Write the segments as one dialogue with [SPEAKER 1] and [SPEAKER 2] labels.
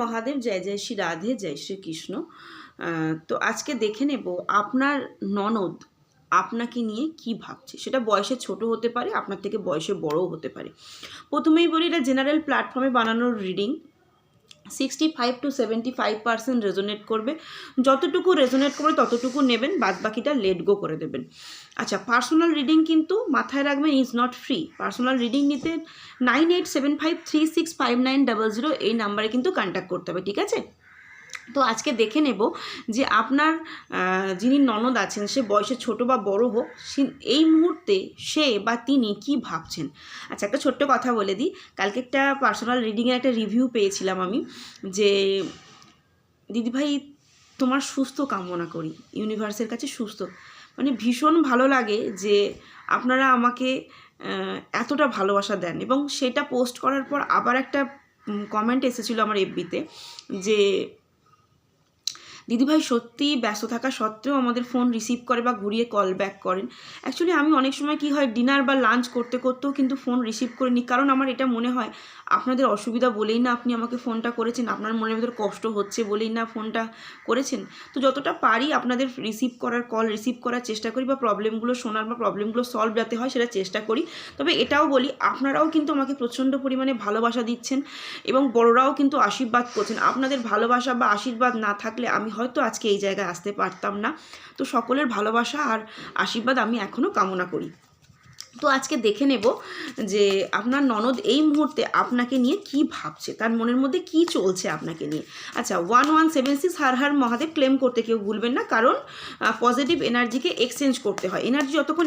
[SPEAKER 1] মহাদেব, জয় জয় শ্রী রাধে, জয় শ্রীকৃষ্ণ। তো আজকে দেখে নেব আপনার ননদ আপনাকে নিয়ে কি ভাবছে। সেটা বয়সে ছোট হতে পারে, আপনার থেকে বয়সে বড়ও হতে পারে। প্রথমেই বলি, এটা জেনারেল প্ল্যাটফর্মে বানানোর রিডিং। 65 to 75% রেজোনেট করবে। যতটুকু রেজোনেট করবে ততটুকু নেবেন, বাদ বাকিটা লেট গো করে দেবেন। আচ্ছা, পার্সোনাল রিডিং কিন্তু মাথায় রাখবেন is not free. Personal reading নিতে 9875365900 এই নাম্বারে কিন্তু কন্ট্যাক্ট করতে হবে, ঠিক আছে? তো আজকে দেখে নেব যে আপনার যিনি ননদ আছেন, সে বয়সে ছোট বা বড় হোক, এই মুহূর্তে সে বা তিনি কি ভাবছেন। আচ্ছা, একটা ছোট্ট কথা বলে দিই। কালকে একটা পার্সোনাল রিডিংয়ের একটা রিভিউ পেয়েছিলাম আমি, যে দিদিভাই তোমার সুস্থ কামনা করি, ইউনিভার্সের কাছে সুস্থ। মানে ভীষণ ভালো লাগে যে আপনারা আমাকে এতটা ভালোবাসা দেন। এবং সেটা পোস্ট করার পর আবার একটা কমেন্ট এসেছিলো আমার এফবিতে, যে দিদিভাই সত্যি ব্যস্ত থাকা সত্ত্বেও আমাদের ফোন রিসিভ করে বা ঘুরিয়ে কল ব্যাক করেন। অ্যাকচুয়ালি আমি অনেক সময় কি হয়, ডিনার বা লাঞ্চ করতে করতেও কিন্তু ফোন রিসিভ করে নিই, কারণ আমার এটা মনে হয় আপনাদের অসুবিধা বলেই না আপনি আমাকে ফোনটা করেছেন, আপনার মনের ভেতর কষ্ট হচ্ছে বলেই না ফোনটা করেছেন। তো যতটা পারি আপনাদের কল রিসিভ করার চেষ্টা করি, বা প্রবলেমগুলো শোনার বা প্রবলেমগুলো সলভ যাতে হয় সেটা চেষ্টা করি। তবে এটাও বলি, আপনারাও কিন্তু আমাকে প্রচণ্ড পরিমাণে ভালোবাসা দিচ্ছেন এবং বড়রাও কিন্তু আশীর্বাদ করছেন। আপনাদের ভালোবাসা বা আশীর্বাদ না থাকলে আমি হয়তো আজকে এই জায়গায় আসতে পারতাম না। তো সকলের ভালোবাসা আর আশীর্বাদ আমি এখনও কামনা করি। তো আজকে দেখে নেব যে আপনার ননদ এই মুহূর্তে আপনাকে নিয়ে কি ভাবছে, তার মনের মধ্যে কি চলছে আপনাকে নিয়ে। আচ্ছা, 1176 হর হর মহাদেব ক্লেম করতে কেউ ভুলবেন না, কারণ পজিটিভ এনার্জিকে এক্সচেঞ্জ করতে হয়। এনার্জি যতক্ষণ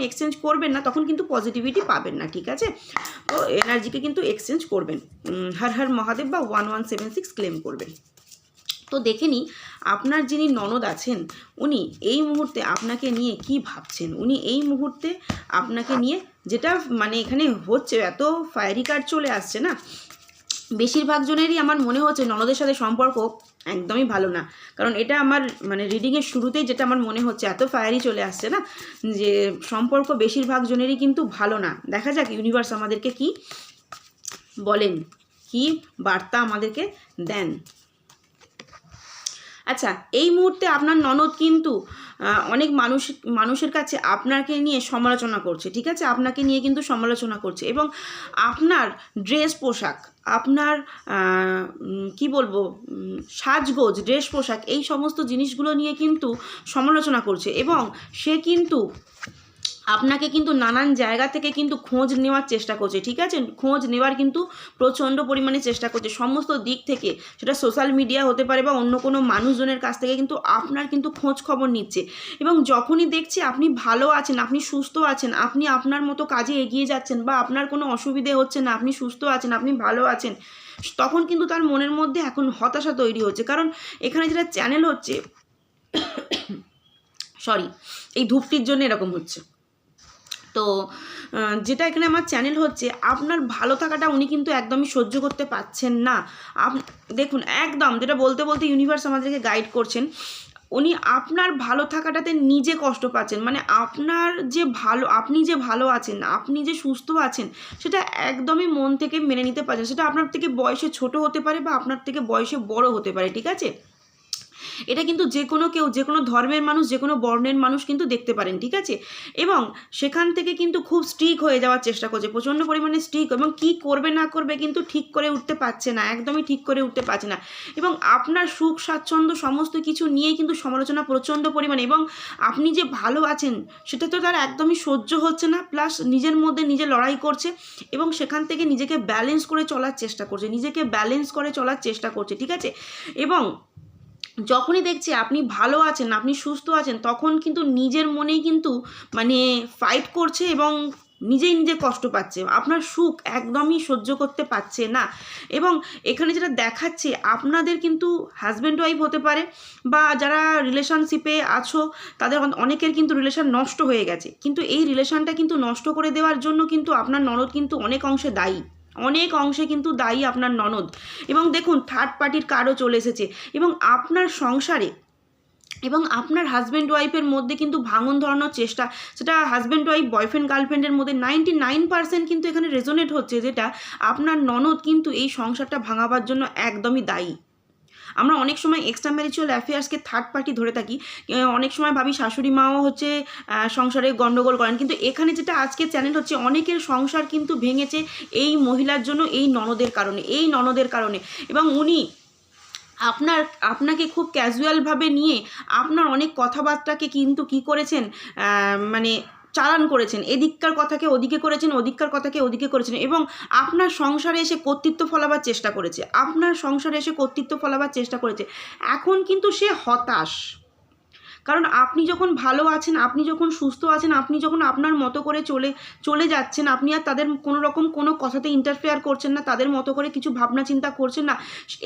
[SPEAKER 1] এক্সচেঞ্জ করবেন না, তখন কিন্তু পজিটিভিটি পাবেন না, ঠিক আছে? তো এনার্জিকে কিন্তু এক্সচেঞ্জ করবেন, হর হর মহাদেব বা 1176 ক্লেম করবেন। তো দেখে নিই আপনার যিনি ননদ আছেন, উনি এই মুহূর্তে আপনাকে নিয়ে কি ভাবছেন। উনি এই মুহূর্তে আপনাকে নিয়ে, যেটা মানে এখানে হচ্ছে, এত ফায়ারি কার্ড চলে আসছে না, বেশিরভাগ জনেরই আমার মনে হচ্ছে ননদের সাথে সম্পর্ক একদমই ভালো না। কারণ এটা আমার মানে রিডিংয়ের শুরুতেই যেটা আমার মনে হচ্ছে, এত ফায়ারি চলে আসছে না, যে সম্পর্ক বেশিরভাগ জনেরই কিন্তু ভালো না। দেখা যাক ইউনিভার্স আমাদেরকে কি বলেন, কি বার্তা আমাদেরকে দেন। আচ্ছা, এই মুহূর্তে আপনার ননদ কিন্তু অনেক মানুষের কাছে আপনাকে নিয়ে সমালোচনা করছে, ঠিক আছে? আপনাকে নিয়ে কিন্তু সমালোচনা করছে, এবং আপনার ড্রেস পোশাক, আপনার কি বলবো, সাজগোজ, ড্রেস পোশাক, এই সমস্ত জিনিসগুলো নিয়ে কিন্তু সমালোচনা করছে। এবং সে কিন্তু আপনাকে কিন্তু নানান জায়গা থেকে কিন্তু খোঁজ নেওয়ার চেষ্টা করছে, ঠিক আছে? খোঁজ নেওয়ার কিন্তু প্রচণ্ড পরিমাণে চেষ্টা করছে সমস্ত দিক থেকে। সেটা সোশ্যাল মিডিয়া হতে পারে বা অন্য কোনো মানুষজনের কাছ থেকে কিন্তু আপনার কিন্তু খোঁজ খবর নিচ্ছে। এবং যখনই দেখছে আপনি ভালো আছেন, আপনি সুস্থ আছেন, আপনি আপনার মতো কাজে এগিয়ে যাচ্ছেন, বা আপনার কোনো অসুবিধে হচ্ছে না, আপনি সুস্থ আছেন, আপনি ভালো আছেন, তখন কিন্তু তার মনের মধ্যে এখন হতাশা তৈরি হচ্ছে। কারণ এখানে যেটা চ্যানেল হচ্ছে, এই ধূপটির জন্য এরকম হচ্ছে। তো যেটা এখানে আমার চ্যানেল হচ্ছে, আপনার ভালো থাকাটা উনি কিন্তু একদমই সহ্য করতে পারছেন না। দেখুন, একদম যেটা বলতে বলতে ইউনিভার্স আমাদেরকে গাইড করছেন, উনি আপনার ভালো থাকাটাতে নিজে কষ্ট পাচ্ছেন। মানে আপনি যে ভালো আছেন, আপনি যে সুস্থ আছেন, সেটা একদমই মন থেকে মেনে নিতে পারছেন। সেটা আপনার থেকে বয়সে ছোট হতে পারে বা আপনার থেকে বয়সে বড় হতে পারে, ঠিক আছে? এটা কিন্তু যে কোনো ধর্মের মানুষ, যে কোনো বর্ণের মানুষ কিন্তু দেখতে পারেন, ঠিক আছে? এবং সেখান থেকে কিন্তু খুব স্ট্রিক হয়ে যাওয়ার চেষ্টা করছে, প্রচণ্ড পরিমাণে স্ট্রিক, এবং কি করবে না করবে কিন্তু ঠিক করে উঠতে পারছে না, একদমই ঠিক করে উঠতে পারছে না। এবং আপনার সুখ স্বাচ্ছন্দ্য সমস্ত কিছু নিয়েই কিন্তু সমালোচনা প্রচণ্ড পরিমাণে। এবং আপনি যে ভালো আছেন সেটা তো তার একদমই সহ্য হচ্ছে না, প্লাস নিজের মধ্যে নিজে লড়াই করছে, এবং সেখান থেকে নিজেকে ব্যালেন্স করে চলার চেষ্টা করছে, ঠিক আছে? এবং যখনই দেখছি আপনি ভালো আছেন, আপনি সুস্থ আছেন, তখন কিন্তু নিজের মনেই কিন্তু মানে ফাইট করছে এবং নিজেই নিজে কষ্ট পাচ্ছে, আপনার সুখ একদমই সহ্য করতে পারছে না। এবং এখানে যেটা দেখাচ্ছে, আপনাদের কিন্তু হাজব্যান্ড ওয়াইফ হতে পারে, বা যারা রিলেশনশিপে আছো তাদের অনেকের কিন্তু রিলেশন নষ্ট হয়ে গেছে, কিন্তু এই রিলেশনটা কিন্তু নষ্ট করে দেওয়ার জন্য কিন্তু আপনার ননদ কিন্তু অনেক অংশে কিন্তু দায়ী আপনার ননদ। এবং দেখুন, থার্ড পার্টির কার্ডও চলে এসেছে, এবং আপনার সংসারে এবং আপনার হাজব্যান্ড ওয়াইফের মধ্যে কিন্তু ভাঙন ধরানোর চেষ্টা, সেটা হাজব্যান্ড ওয়াইফ বয়ফ্রেন্ড গার্লফ্রেন্ডের মধ্যে 99% কিন্তু এখানে রেজোনেট হচ্ছে, যেটা আপনার ননদ কিন্তু এই সংসারটা ভাঙাবার জন্য একদমই দায়ী। আমরা অনেক সময় এক্সট্রা ম্যারিচুয়াল অ্যাফেয়ার্সকে থার্ড পার্টি ধরে থাকি, অনেক সময় ভাবি শাশুড়ি মাও হচ্ছে সংসারে গণ্ডগোল করেন, কিন্তু এখানে যেটা আজকে চ্যানেল হচ্ছে অনেকের সংসার কিন্তু ভেঙেছে এই মহিলার জন্য, এই ননদের কারণে। এবং উনি আপনাকে খুব ক্যাজুয়ালভাবে নিয়ে আপনার অনেক কথাবার্তাকে কিন্তু কি করেছেন, মানে চালান করেছেন, এদিককার কথাকে ওদিকে করেছেন, ওদিককার কথাকে ওদিকে করেছেন, এবং আপনার সংসারে এসে কর্তৃত্ব ফলাবার চেষ্টা করেছে। এখন কিন্তু সে হতাশ, কারণ আপনি যখন ভালো আছেন, আপনি যখন সুস্থ আছেন, আপনি যখন আপনার মতো করে চলে যাচ্ছেন, আপনি আর তাদের কোনো কথাতে ইন্টারফেয়ার করছেন না, তাদের মতো করে কিছু ভাবনা চিন্তা করছেন না,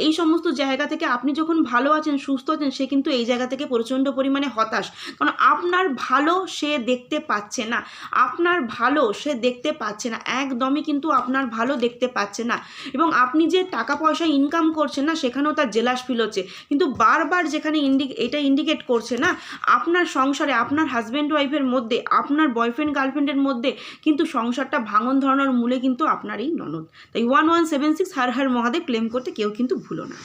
[SPEAKER 1] এই সমস্ত জায়গা থেকে আপনি যখন ভালো আছেন, সুস্থ আছেন, সে কিন্তু এই জায়গা থেকে প্রচণ্ড পরিমাণে হতাশ, কারণ আপনার ভালো সে দেখতে পাচ্ছে না, একদমই কিন্তু আপনার ভালো দেখতে পাচ্ছে না। এবং আপনি যে টাকা পয়সা ইনকাম করছেন না, সেখানেও তার জেলাস ফিল হচ্ছে, কিন্তু বারবার যেখানে এটা ইন্ডিকেট করছে না, আপনার সংসারে, আপনার হাজব্যান্ড ওয়াইফের মধ্যে, আপনার বয়ফ্রেন্ড গার্লফ্রেন্ডের মধ্যে কিন্তু সংসারটা ভাঙন ধরানোর মূলে কিন্তু আপনার এই ননদ। তাই 1176 হর হর মহাদেব ক্লেম করতে কেউ কিন্তু ভুলো না।